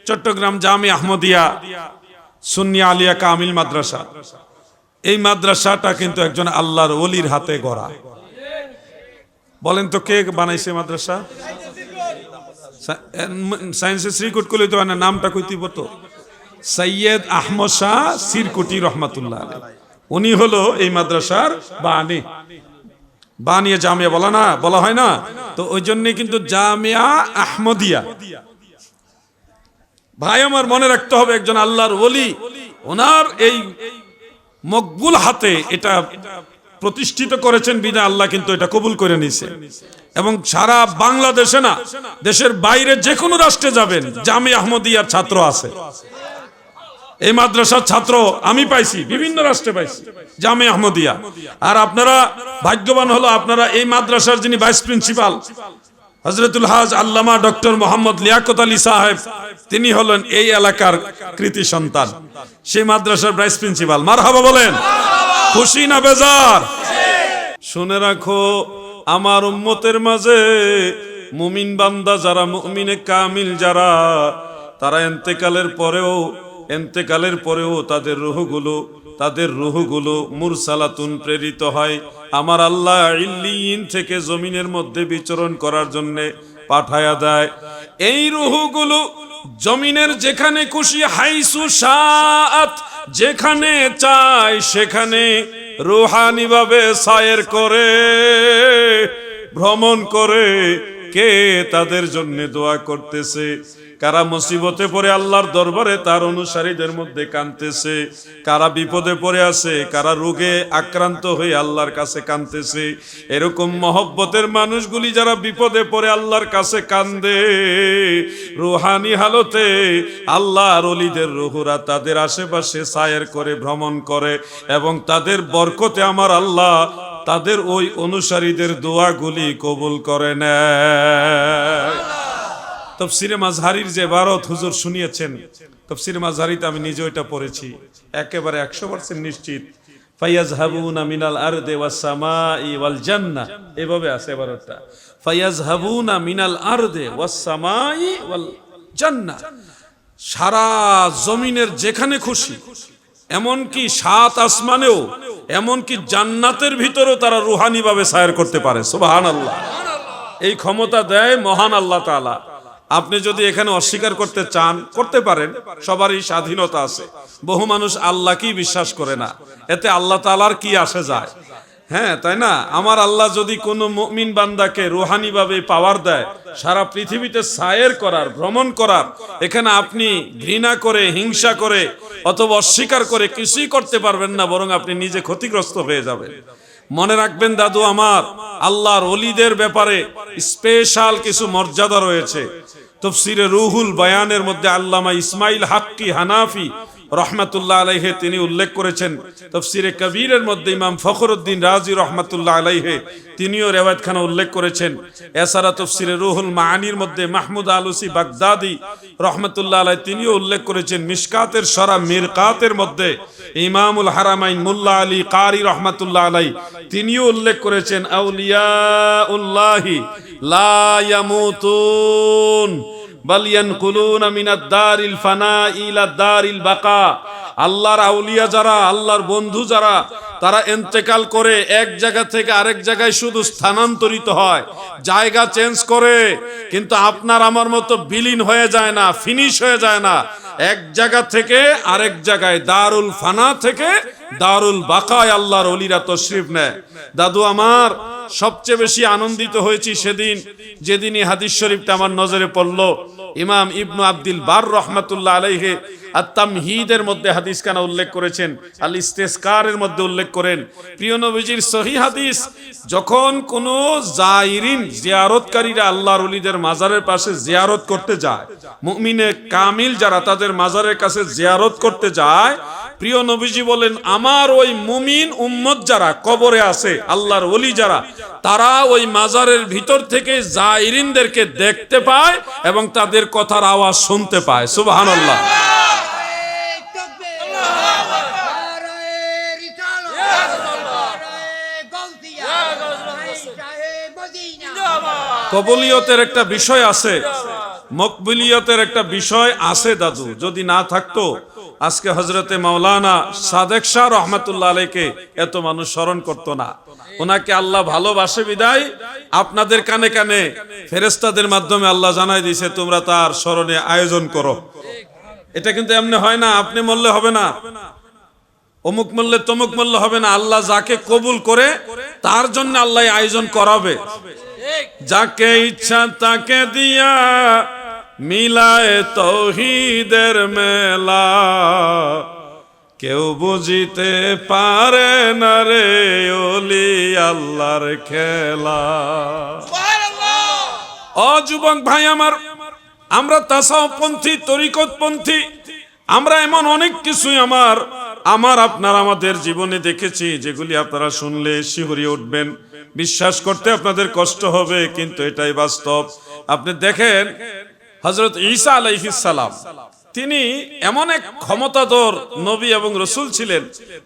চট্টগ্রাম জামি আহমদিয়া সুন্নি আলিয়া কামিল মাদ্রাসা। এই মাদ্রাসাটা কিন্তু একজন আল্লাহর ওলির হাতে গড়া। বলেন তো কে বানাইছে মাদ্রাসা? সায়েন্সের শ্রীকুট কইলে তো না, নামটা কইতে বলতো সৈয়দ আহমদ শাহ সিরকুটি রহমাতুল্লাহ আলাইহি। উনি হলো এই মাদ্রাসার বানী। বানিয়ে জামিয়া বলা হয় না, তো ওই জন্যই কিন্তু জামিয়া আহমদিয়া। ভাই আমার মনে রাখতে হবে, একজন আল্লাহর ওলি, ওনার এই মকবুল হাতে এটা প্রতিষ্ঠিত করেছেন বিধায় আল্লাহ কিন্তু এটা কবুল করে নিয়েছে। এবং সারা বাংলাদেশে না, দেশের বাইরে যে কোনো রাষ্ট্রে যাবেন, জামিয়া আহমদিয়ার ছাত্র আছে। এই মাদ্রাসার ছাত্র আমি পাইছি, বিভিন্ন রাষ্ট্রে পাইছি জামিয়া আহমদিয়া। আর আপনারা ভাগ্যবান হলো, আপনারা এই মাদ্রাসার যিনি ভাইস প্রিন্সিপাল হযরতুল হাজ আল্লামা ডক্টর মোহাম্মদ লিয়াকত আলী সাহেব, তিনি হলেন এই এলাকার কৃতি সন্তান, সেই মাদ্রাসার ভাইস প্রিন্সিপাল। মারহাবা বলেন, খুশি না বেজার? শুনে রাখো, আমার উম্মতের মাঝে মুমিন বান্দা যারা, মুমিনে কামিল যারা, তারা এন্তেকালের পরেও তাদের রূহগুলো মুরসালাতুন প্রেরিত হয়। আমার আল্লাহ ইল্লিয়িন থেকে জমিনের মধ্যে বিচরণ করার জন্য পাঠায়া দেয়। এই রূহগুলো জমিনের যেখানে খুশি, হাইসু শাআত, যেখানে চায় সেখানে রূহানি ভাবে সায়ের করে, ভ্রমণ করে। কে তাদের জন্য দোয়া করতেছে? কারা মুসিবতে পড়ে আল্লাহর দরবারে তার অনুসারীদের মধ্যে কাঁদতেছে, কারা বিপদে পড়ে আছে, কারা রোগে আক্রান্ত হয়ে আল্লাহর কাছে কাঁদতেছে। এরকম মহব্বতের মানুষগুলি যারা বিপদে পড়ে আল্লাহর কাছে কান্দে, রুহানি হালতে আল্লাহর ওলিদের রুহুরা তাদের আশেপাশে সায়ের করে, ভ্রমণ করে, এবং তাদের বরকতে আমার আল্লাহ তাদের ওই অনুসারীদের দোয়াগুলি কবুল করে নেয়। তাফসীরে মাযহারীর যে ইবারত হুজুর শুনিয়েছেন, তাফসীরে মাযহারীতে আমি নিজে এটা পড়েছি, একেবারে 100% নিশ্চিত। ফায়াযহাবুনা মিনাল আরদি ওয়াস সামাই ওয়াল জান্নাহ, এভাবে আছে ইবারতটা। ফায়াযহাবুনা মিনাল আরদি ওয়াস সামাই ওয়াল জান্নাহ, সারা জমিনের যেখানে খুশি, এমনকি 7 আসমানেও, এমনকি জান্নাতের ভিতরেও তারা রুহানি ভাবে সায়ের করতে পারে। সুবহানাল্লাহ। এই ক্ষমতা দেয় মহান আল্লাহ তাআলা। আপনি যদি এখানে অস্বীকার করতে চান, করতে পারেন, সবারই স্বাধীনতা আছে। বহু মানুষ আল্লাহকেই বিশ্বাস করে না, এতে আল্লাহ তাআলার কি আসে যায়? হ্যাঁ, তাই না? আমার আল্লাহ যদি কোনো মুমিন বান্দাকে রুহানি ভাবে পাওয়ার দেয়, সারা পৃথিবীতে সায়ের করার, ভ্রমণ করার, এখানে আপনি ঘৃণা করে, হিংসা করে অথবা অস্বীকার করে কিছুই করতে পারবেন না, বরং আপনি নিজে ক্ষতিগ্রস্ত হয়ে যাবেন। মনে রাখবেন দাদু আমার, আল্লাহর ওলিদের ব্যাপারে স্পেশাল কিছু মর্যাদা রয়েছে। তাফসীরে রুহুল বায়ানের মধ্যে আল্লামা ইসমাইল হাক্কি হানাফি রহমাতুল্লাহ আলাইহি তিনি উল্লেখ করেছেন। তাফসীরে কবীরের মধ্যে ইমাম ফখরুদ্দিন রাজি রহমাতুল্লাহ আলাইহি তিনিও রিওয়ায়াতখানা উল্লেখ করেছেন। এছাড়া তাফসীরে রুহুল মাআনির মধ্যে মাহমুদ আলুসি বাগদাদি রহমাতুল্লাহ আলাইহি তিনিও উল্লেখ করেছেন। মিশকাতের শরা মিরকাতের মধ্যে ইমামুল হারামাইন মুল্লা আলী কারি রহমাতুল্লাহ আলাইহি তিনিও উল্লেখ করেছেন, আউলিয়াউল্লাহি লা ইয়ামুতুন বাল ইয়ানকুলুনা মিনাদ দারিল ফানা ইলা দারিল বাকা। আল্লাহর আউলিয়া যারা, আল্লাহর বন্ধু যারা, তারা ইন্তেকাল করে এক জায়গা থেকে আরেক জায়গায় শুধু স্থানান্তরিত হয়, জায়গা চেঞ্জ করে, কিন্তু আপনার আমার মতো বিলীন হয়ে যায় না, ফিনিশ হয়ে যায় না। এক জায়গা থেকে আরেক জায়গায়, দারুল ফানা থেকে দারুল বাকায় আল্লাহর ওলিরা তশরিফ নেয়। দাদু আমার, সবচেয়ে বেশি আনন্দিত হয়েছি সেদিন যেদিন এই হাদিস শরীফটা আমার নজরে পড়লো। ইমাম ইবনু আব্দুল বার রহমাতুল্লাহ আলাইহি আত-তামহিদের মধ্যে হাদিস কানা উল্লেখ করেছেন, আল ইস্তিসকারের মধ্যে উল্লেখ করেন, প্রিয় নবীজির সহিহ হাদিস, যখন কোন জায়রিন, জিয়ারতকারীরা আল্লাহর ওলিদের মাজারের পাশে জিয়ারত করতে যায়, মুমিনে কামিল যারা তাদের মাজারের কাছে জিয়ারত করতে যায়, প্রিয় নবীজি বলেন, আমার ওই মুমিন উম্মত যারা কবরে আছে, আল্লাহর ওলি যারা, তারা ওই মাজারের ভিতর থেকে জায়রিনদেরকে দেখতে পায় এবং তাদের কথার আওয়াজ শুনতে পায়। সুবহানাল্লাহ। কবুলিয়তের একটা বিষয় আছে, মকবুলিয়তের একটা বিষয় আছে দাদু, যদি না থাকতো আজকে হযরতে মাওলানা সাদেক শাহ রহমাতুল্লাহ আলাইকে এত মানুষ স্মরণ করতো না। ওনাকে আল্লাহ ভালোবাসে বিদায় আপনাদের কানে কানে ফেরেশতাদের মাধ্যমে আল্লাহ জানাই দিয়েছে তোমরা তার স্মরণে আয়োজন করো। এটা কিন্তু এমনি হয় না, আপনি মরলে হবে না, অমুক মরলে তমুক মরলে হবে না। আল্লাহ যাকে কবুল করে তার জন্য আল্লাহ আয়োজন করাবে। যাকে ইচ্ছা তাকে দিয়া মিলায় তৌহিদের মেলা, কেউ বুঝিতে পারে না রে ওলি আল্লাহর খেলা। ও যুবক ভাই আমার, আমরা তাসাউফপন্থী, তরিকতপন্থী, আমরা এমন অনেক কিছুই আমাদের জীবনে দেখেছি যেগুলি আপনারা শুনলে শিহরিয়ে উঠবেন, বিশ্বাস করতে আপনাদের কষ্ট হবে, কিন্তু এটাই বাস্তব। আপনি দেখেন হযরত ঈসা আলাইহিস সালাম, তিনি এমন এক ক্ষমতাধর নবী এবং রাসূল ছিলেন,